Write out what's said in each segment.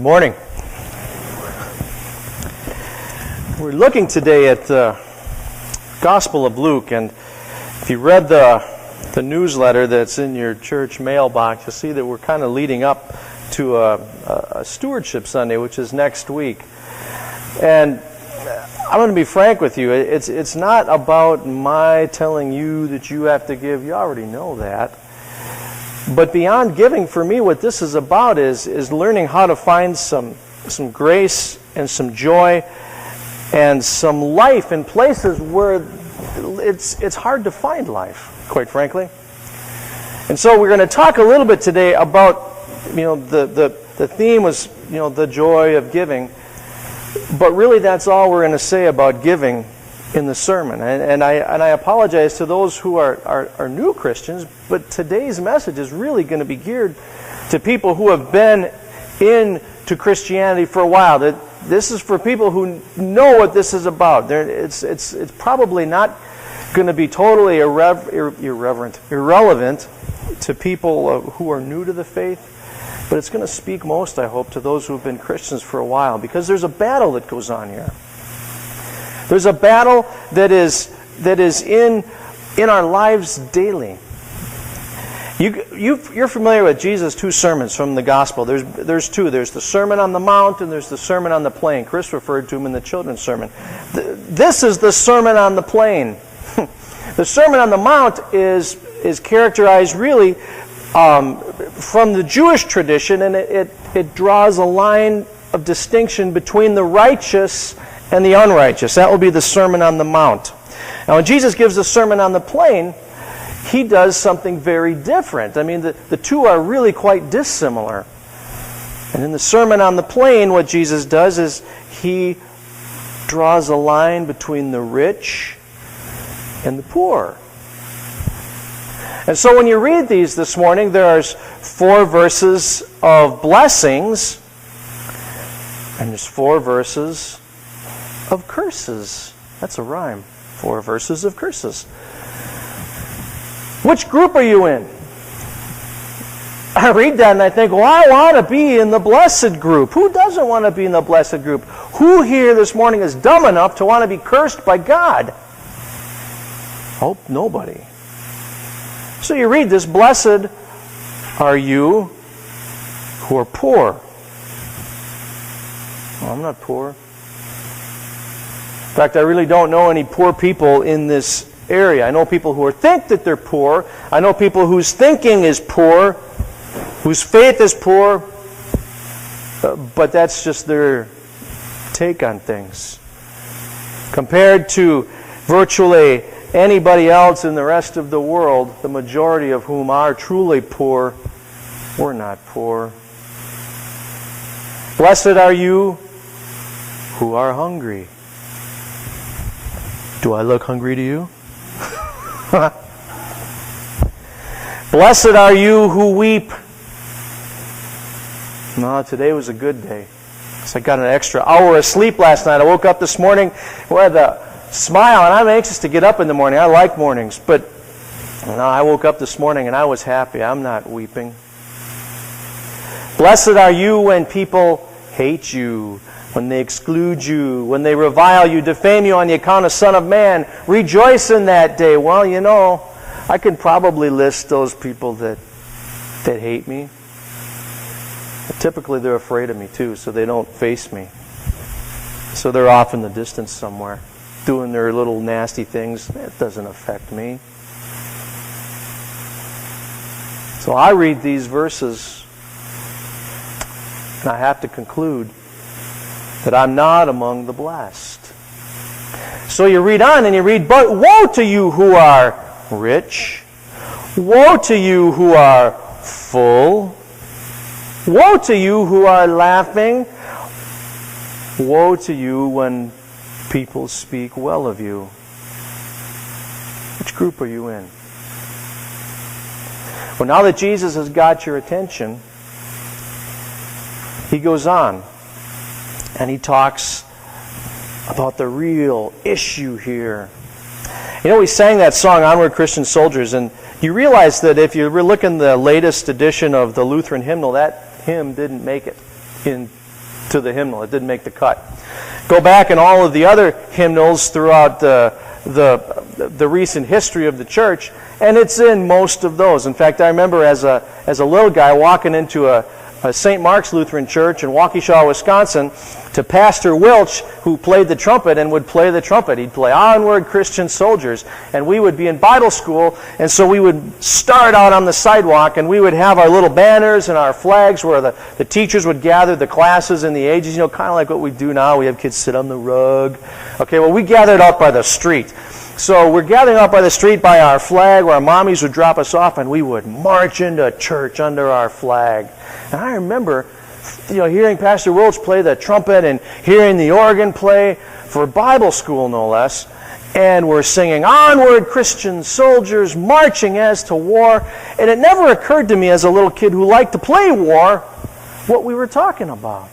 morning. We're looking today at the Gospel of Luke, and if you read the newsletter that's in your church mailbox, you'll see that we're kind of leading up to a Stewardship Sunday, which is next week. And I'm going to be frank with you. It's not about my telling you that you have to give. You already know that. But beyond giving, for me, what this is about is learning how to find some grace and some joy and some life in places where it's hard to find life, quite frankly. And so we're going to talk a little bit today about, the theme was, the joy of giving. But really that's all we're going to say about giving in the sermon. And I apologize to those who are new Christians, but today's message is really going to be geared to people who have been into Christianity for a while. This is for people who know what this is about. It's probably not going to be totally irrelevant to people who are new to the faith, but it's going to speak most, I hope, to those who have been Christians for a while, because there's a battle that goes on here. There's a battle that is in our lives daily. You're familiar with Jesus' two sermons from the Gospel. There's two. There's the Sermon on the Mount and there's the Sermon on the Plain. Chris referred to them in the children's sermon. This is the Sermon on the Plain. The Sermon on the Mount is characterized really from the Jewish tradition, and it draws a line of distinction between the righteous and the unrighteous. That will be the Sermon on the Mount. Now, when Jesus gives the Sermon on the Plain, he does something very different. I mean, the two are really quite dissimilar. And in the Sermon on the Plain, what Jesus does is he draws a line between the rich and the poor. And so when you read these this morning, there's 4 verses of blessings, and there's 4 verses of curses. That's a rhyme. 4 verses of curses. Which group are you in? I read that and I think, well, I want to be in the blessed group. Who doesn't want to be in the blessed group? Who here this morning is dumb enough to want to be cursed by God? Oh, nobody. So you read this, blessed are you who are poor. Well, I'm not poor. In fact, I really don't know any poor people in this area. I know people who think that they're poor. I know people whose thinking is poor, whose faith is poor, but that's just their take on things. Compared to virtually anybody else in the rest of the world, the majority of whom are truly poor, we're not poor. Blessed are you who are hungry. Do I look hungry to you? Blessed are you who weep. No, today was a good day. So I got an extra hour of sleep last night. I woke up this morning with a smile, and I'm anxious to get up in the morning. I like mornings, but I woke up this morning and I was happy. I'm not weeping. Blessed are you when people hate you, when they exclude you, when they revile you, defame you on the account of Son of Man. Rejoice in that day. Well, I could probably list those people that hate me. But typically they're afraid of me too, so they don't face me. So they're off in the distance somewhere, doing their little nasty things. It doesn't affect me. So I read these verses, and I have to conclude that I'm not among the blessed. So you read on and you read, but woe to you who are rich. Woe to you who are full. Woe to you who are laughing. Woe to you when people speak well of you. Which group are you in? Well, now that Jesus has got your attention, he goes on and he talks about the real issue here. We sang that song, Onward Christian Soldiers, and you realize that if you look in the latest edition of the Lutheran hymnal, that hymn didn't make it to the hymnal. It didn't make the cut. Go back in all of the other hymnals throughout the recent history of the church, and it's in most of those. In fact, I remember as a little guy walking into a St. Mark's Lutheran Church in Waukesha, Wisconsin, to Pastor Welch, who played the trumpet and would play the trumpet. He'd play "Onward, Christian Soldiers," and we would be in Bible school, and so we would start out on the sidewalk, and we would have our little banners and our flags where the teachers would gather the classes and the ages, kind of like what we do now. We have kids sit on the rug. Okay, well, we gathered out by the street. So we're gathering up by the street by our flag, where our mommies would drop us off, and we would march into church under our flag. And I remember, hearing Pastor Welch play the trumpet and hearing the organ play for Bible school, no less. And we're singing, "Onward, Christian soldiers, marching as to war." And it never occurred to me as a little kid who liked to play war what we were talking about.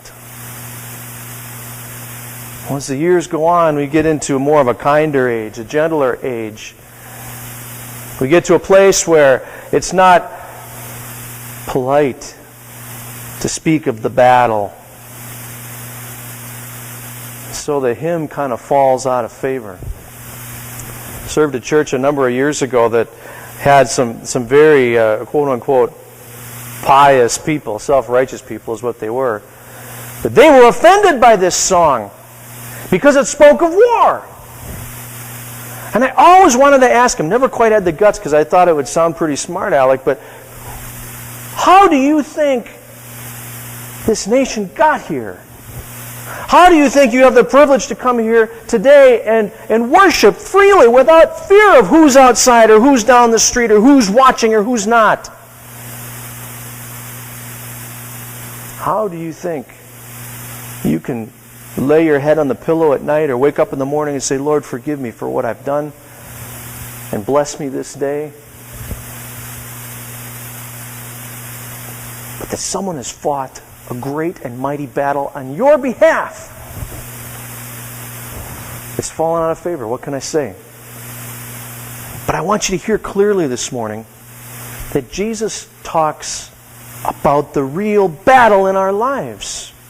Once the years go on, we get into more of a kinder age, a gentler age. We get to a place where it's not polite to speak of the battle. So the hymn kind of falls out of favor. I served a church a number of years ago that had some very quote-unquote pious people, self-righteous people is what they were. But they were offended by this song because it spoke of war. And I always wanted to ask him, never quite had the guts because I thought it would sound pretty smart, Alec, but how do you think this nation got here? How do you think you have the privilege to come here today and worship freely without fear of who's outside or who's down the street or who's watching or who's not? How do you think you can lay your head on the pillow at night or wake up in the morning and say, "Lord, forgive me for what I've done and bless me this day"? But that someone has fought a great and mighty battle on your behalf, it's fallen out of favor. What can I say? But I want you to hear clearly this morning that Jesus talks about the real battle in our lives.